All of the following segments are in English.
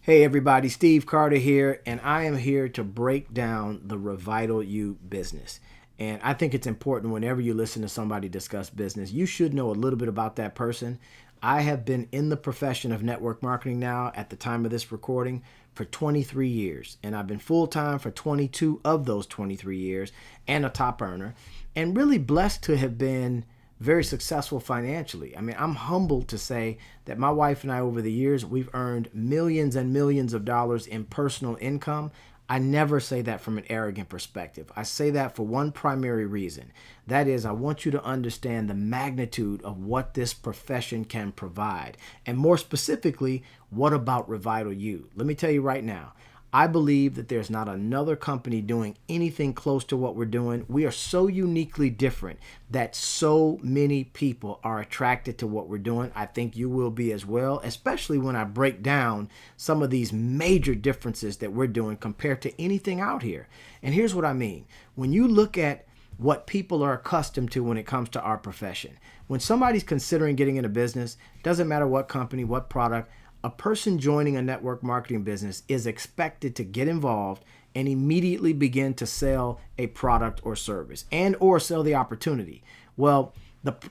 Hey everybody, Steve Carter here, and I am here to break down the Revital You business. And I think it's important whenever you listen to somebody discuss business, you should know a little bit about that person. I have been in the profession of network marketing now at the time of this recording for 23 years, and I've been full-time for 22 of those 23 years and a top earner, and really blessed to have been very successful financially. I mean, I'm humbled to say that my wife and I, over the years, we've earned millions and millions of dollars in personal income. I never say that from an arrogant perspective. I say that for one primary reason. That is, I want you to understand the magnitude of what this profession can provide. And more specifically, what about Revital You? Let me tell you right now, I believe that there's not another company doing anything close to what we're doing. We are so uniquely different that so many people are attracted to what we're doing. I think you will be as well, especially when I break down some of these major differences that we're doing compared to anything out here. And here's what I mean. When you look at what people are accustomed to when it comes to our profession, when somebody's considering getting into business, doesn't matter what company, what product, a person joining a network marketing business is expected to get involved and immediately begin to sell a product or service and or sell the opportunity. Well,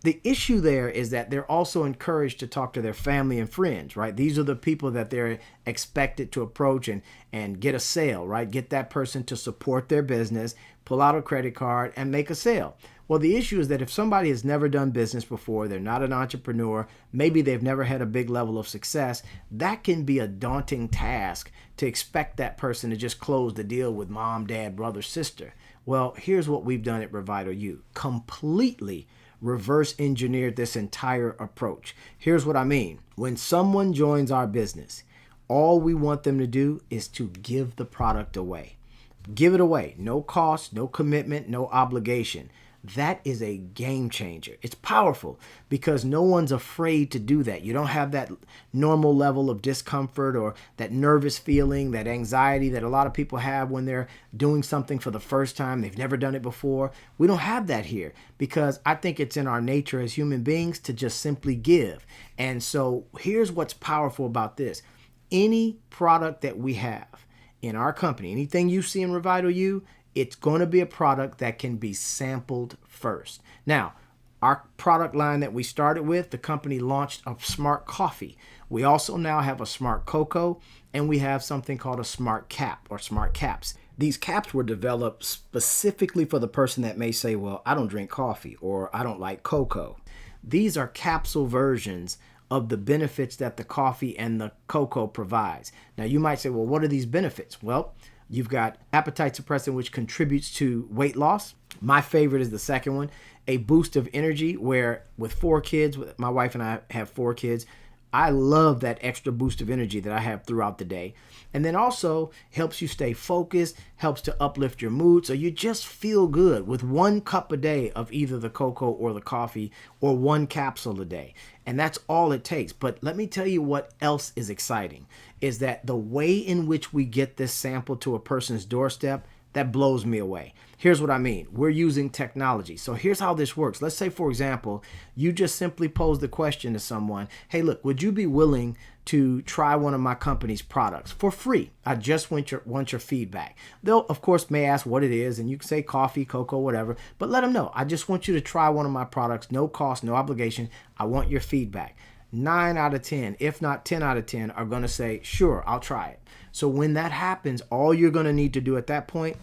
the issue there is that they're also encouraged to talk to their family and friends, right? These are the people that they're expected to approach and get a sale, right? Get that person to support their business, pull out a credit card and make a sale. Well, the issue is that if somebody has never done business before, they're not an entrepreneur, maybe they've never had a big level of success, that can be a daunting task to expect that person to just close the deal with mom, dad, brother, sister. Well, here's what we've done at Revital You. Completely reverse engineered this entire approach. Here's what I mean. When someone joins our business, all we want them to do is to give the product away. Give it away. No cost, no commitment, no obligation. That is a game changer. It's powerful because no one's afraid to do that. You don't have that normal level of discomfort or that nervous feeling, that anxiety that a lot of people have when they're doing something for the first time. They've never done it before. We don't have that here because I think it's in our nature as human beings to just simply give. And so here's what's powerful about this. Any product that we have in our company, anything you see in Revital You, it's going to be a product that can be sampled first. Now, our product line that we started with, the company launched a smart coffee. We also now have a smart cocoa, and we have something called a smart cap or smart caps. These caps were developed specifically for the person that may say, well, I don't drink coffee or I don't like cocoa. These are capsule versions of the benefits that the coffee and the cocoa provides. Now, you might say, well, what are these benefits? Well, you've got appetite suppressant, which contributes to weight loss. My favorite is the second one, a boost of energy, where with 4 kids, my wife and I have 4 kids, I love that extra boost of energy that I have throughout the day. And then also helps you stay focused, helps to uplift your mood. So you just feel good with 1 cup a day of either the cocoa or the coffee or 1 capsule a day. And that's all it takes. But let me tell you what else is exciting is that the way in which we get this sample to a person's doorstep, that blows me away. Here's what I mean. We're using technology. So here's how this works. Let's say, for example, you just simply pose the question to someone, hey, look, would you be willing to try one of my company's products for free? I just want your feedback. They'll, of course, may ask what it is, and you can say coffee, cocoa, whatever, but let them know. I just want you to try one of my products, no cost, no obligation. I want your feedback. 9 out of 10, if not 10 out of 10, are going to say, sure, I'll try it. So when that happens, all you're going to need to do at that point,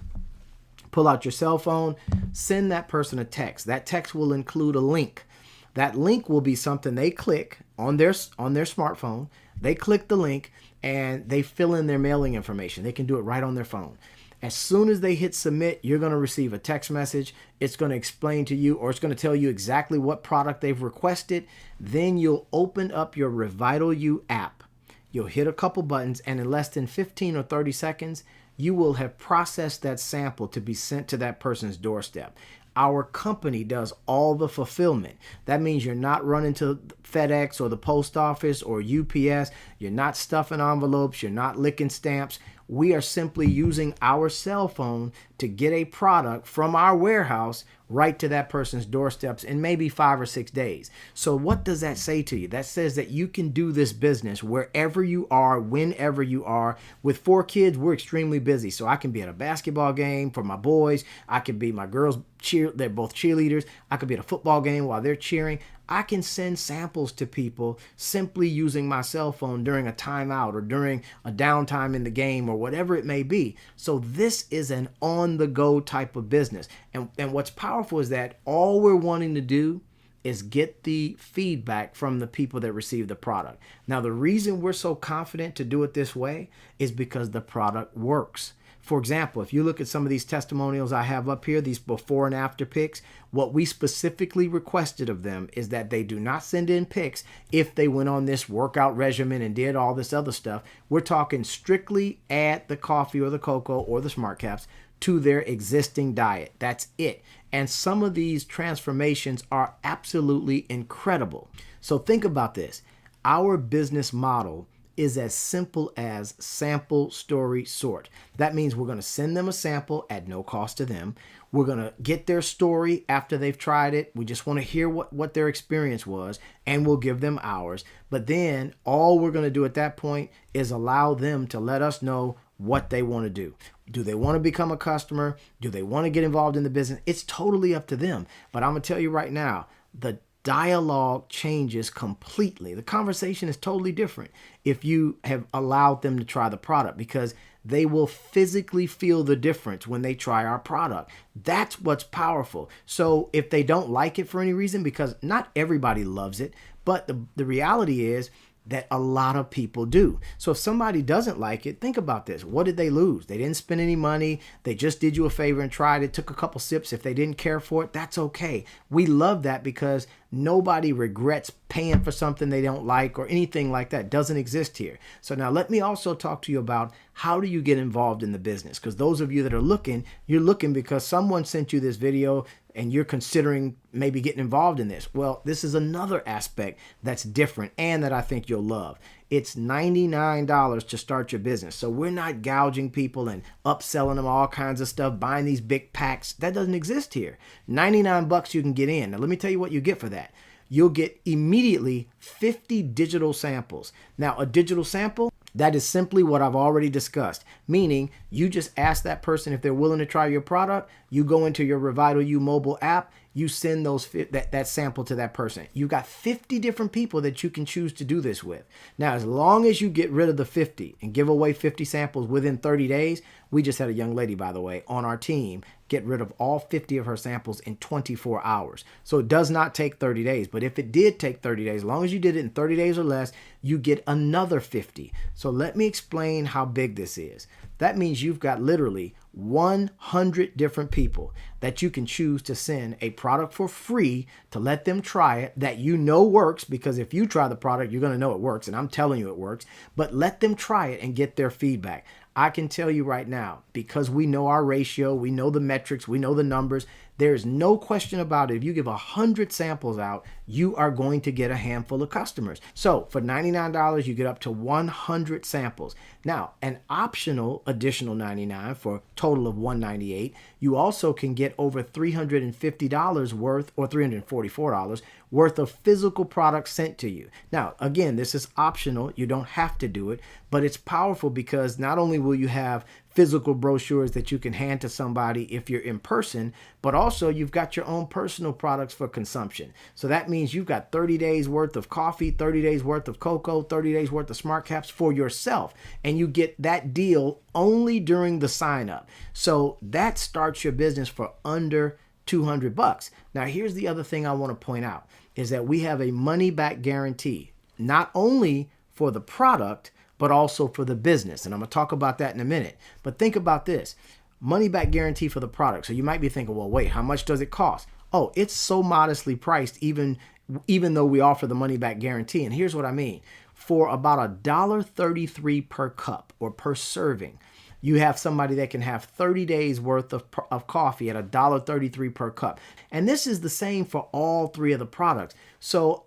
pull out your cell phone, send that person a text. That text will include a link. That link will be something they click on their smartphone. They click the link and they fill in their mailing information. They can do it right on their phone. As soon as they hit submit, you're going to receive a text message. It's going to explain to you, or it's going to tell you exactly what product they've requested. Then you'll open up your Revital You app. You'll hit a couple buttons, and in less than 15 or 30 seconds, you will have processed that sample to be sent to that person's doorstep. Our company does all the fulfillment. That means you're not running to FedEx or the post office or UPS. You're not stuffing envelopes. You're not licking stamps. We are simply using our cell phone to get a product from our warehouse right to that person's doorsteps in maybe 5 or 6 days. So what does that say to you? That says that you can do this business wherever you are, whenever you are. With 4 kids, we're extremely busy. So I can be at a basketball game for my boys. I can be my girls they're both cheerleaders. I could be at a football game while they're cheering. I can send samples to people simply using my cell phone during a timeout or during a downtime in the game or whatever it may be. So this is an on-the-go type of business. And what's powerful is that all we're wanting to do is get the feedback from the people that receive the product. Now, the reason we're so confident to do it this way is because the product works. For example, if you look at some of these testimonials I have up here, these before and after pics, what we specifically requested of them is that they do not send in pics if they went on this workout regimen and did all this other stuff. We're talking strictly add the coffee or the cocoa or the smart caps to their existing diet. That's it. And some of these transformations are absolutely incredible. So think about this. Our business model is as simple as sample, story, sort. That means we're going to send them a sample at no cost to them. We're going to get their story after they've tried it. We just want to hear what their experience was, and we'll give them ours. But then all we're going to do at that point is allow them to let us know what they want to do. Do they want to become a customer? Do they want to get involved in the business? It's totally up to them. But I'm going to tell you right now, the dialogue changes completely. The conversation is totally different if you have allowed them to try the product, because they will physically feel the difference when they try our product. That's what's powerful. So if they don't like it for any reason, because not everybody loves it, but the reality is that a lot of people do. So if somebody doesn't like it, think about this. What did they lose? They didn't spend any money. They just did you a favor and tried it, took a couple sips. If they didn't care for it, that's okay. We love that because nobody regrets paying for something they don't like or anything like that. Doesn't exist here. So now let me also talk to you about how do you get involved in the business? Because those of you that are looking, you're looking because someone sent you this video and you're considering maybe getting involved in this. Well, this is another aspect that's different and that I think you'll love. It's $99 to start your business. So we're not gouging people and upselling them all kinds of stuff, buying these big packs. That doesn't exist here. 99 bucks you can get in. Now let me tell you what you get for that. You'll get immediately 50 digital samples. Now, a digital sample, that is simply what I've already discussed, meaning you just ask that person if they're willing to try your product. You go into your Revital U mobile app, you send that sample to that person. You've got 50 different people that you can choose to do this with. Now, as long as you get rid of the 50 and give away 50 samples within 30 days, we just had a young lady, by the way, on our team get rid of all 50 of her samples in 24 hours. So it does not take 30 days. But if it did take 30 days, as long as you did it in 30 days or less, you get another 50. So let me explain how big this is. That means you've got literally 100 different people that you can choose to send a product for free to let them try it that you know works, because if you try the product, you're going to know it works, and I'm telling you it works, but let them try it and get their feedback. I can tell you right now, because we know our ratio, we know the metrics, we know the numbers, there's no question about it. If you give 100 samples out, you are going to get a handful of customers. So for $99, you get up to 100 samples. Now, an optional additional $99 for a total of $198, you also can get over $350 worth, or $344 worth of physical products sent to you. Now, again, this is optional. You don't have to do it, but it's powerful because not only will you have physical brochures that you can hand to somebody if you're in person, but also you've got your own personal products for consumption. So that means you've got 30 days worth of coffee, 30 days worth of cocoa, 30 days worth of smart caps for yourself. And you get that deal only during the sign up. So that starts your business for under 200 bucks. Now, here's the other thing I want to point out is that we have a money back guarantee, not only for the product, but also for the business. And I'm going to talk about that in a minute. But think about this, money back guarantee for the product. So you might be thinking, well, wait, how much does it cost? Oh, it's so modestly priced, even though we offer the money back guarantee. And here's what I mean. For about $1.33 per cup or per serving, you have somebody that can have 30 days worth of coffee at $1.33 per cup. And this is the same for all three of the products. So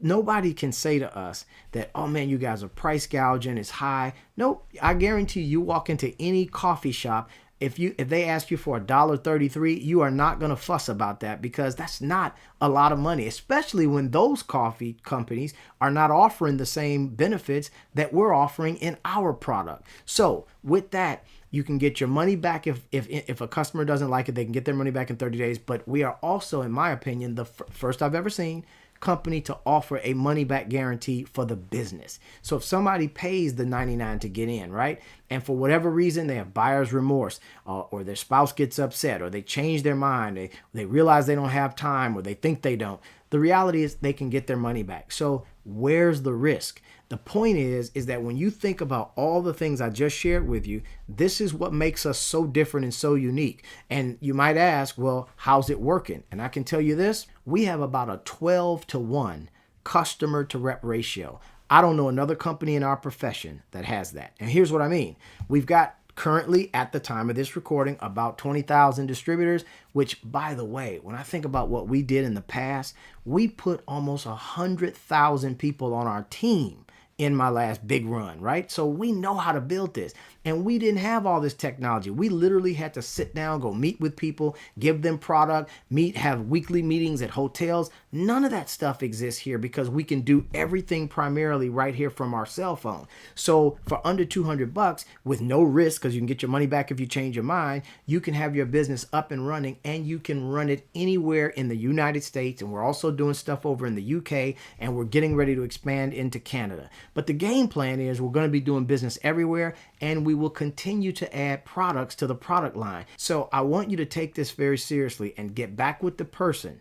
Nobody can say to us that, oh man, you guys are price gouging, it's high. Nope. I guarantee you walk into any coffee shop, if they ask you for $1.33, you are not going to fuss about that, because that's not a lot of money, especially when those coffee companies are not offering the same benefits that we're offering in our product. So with that, you can get your money back if a customer doesn't like it. They can get their money back in 30 days. But we are also, in my opinion, the first I've ever seen company to offer a money back guarantee for the business. So if somebody pays the $99 to get in, right, and for whatever reason they have buyer's remorse, or their spouse gets upset, or they change their mind, they realize they don't have time, or they think they don't, the reality is they can get their money back. So where's the risk? The point is that when you think about all the things I just shared with you, this is what makes us so different and so unique. And you might ask, well, how's it working? And I can tell you this, we have about a 12-to-1 customer to rep ratio. I don't know another company in our profession that has that. And here's what I mean. We've got currently, at the time of this recording, about 20,000 distributors, which, by the way, when I think about what we did in the past, we put almost 100,000 people on our team in my last big run, right? So we know how to build this. And we didn't have all this technology. We literally had to sit down, go meet with people, give them product, have weekly meetings at hotels. None of that stuff exists here, because we can do everything primarily right here from our cell phone. So for under $200 with no risk, because you can get your money back if you change your mind, you can have your business up and running, and you can run it anywhere in the United States. And we're also doing stuff over in the UK, and we're getting ready to expand into Canada. But the game plan is we're going to be doing business everywhere, and we will continue to add products to the product line. So I want you to take this very seriously and get back with the person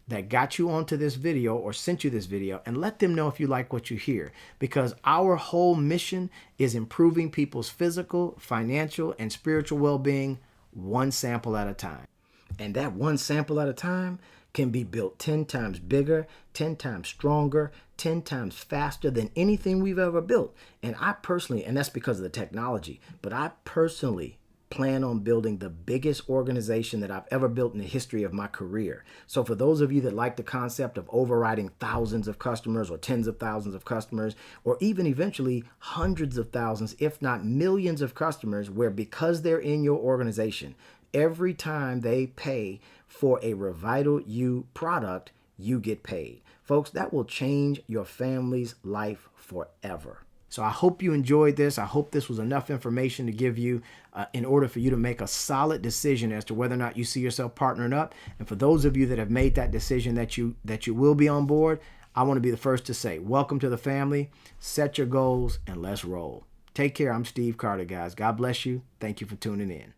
that got you onto this video or sent you this video, and let them know if you like what you hear, because our whole mission is improving people's physical, financial, and spiritual well-being one sample at a time. And that one sample at a time can be built 10 times bigger, 10 times stronger, 10 times faster than anything we've ever built. And I personally, and that's because of the technology, but I personally plan on building the biggest organization that I've ever built in the history of my career. So for those of you that like the concept of overriding thousands of customers, or tens of thousands of customers, or even eventually hundreds of thousands, if not millions of customers, where because they're in your organization, every time they pay for a Revital U product, you get paid. Folks, that will change your family's life forever. So I hope you enjoyed this. I hope this was enough information to give you in order for you to make a solid decision as to whether or not you see yourself partnering up. And for those of you that have made that decision that you will be on board, I want to be the first to say, welcome to the family. Set your goals and let's roll. Take care. I'm Steve Carter, guys. God bless you. Thank you for tuning in.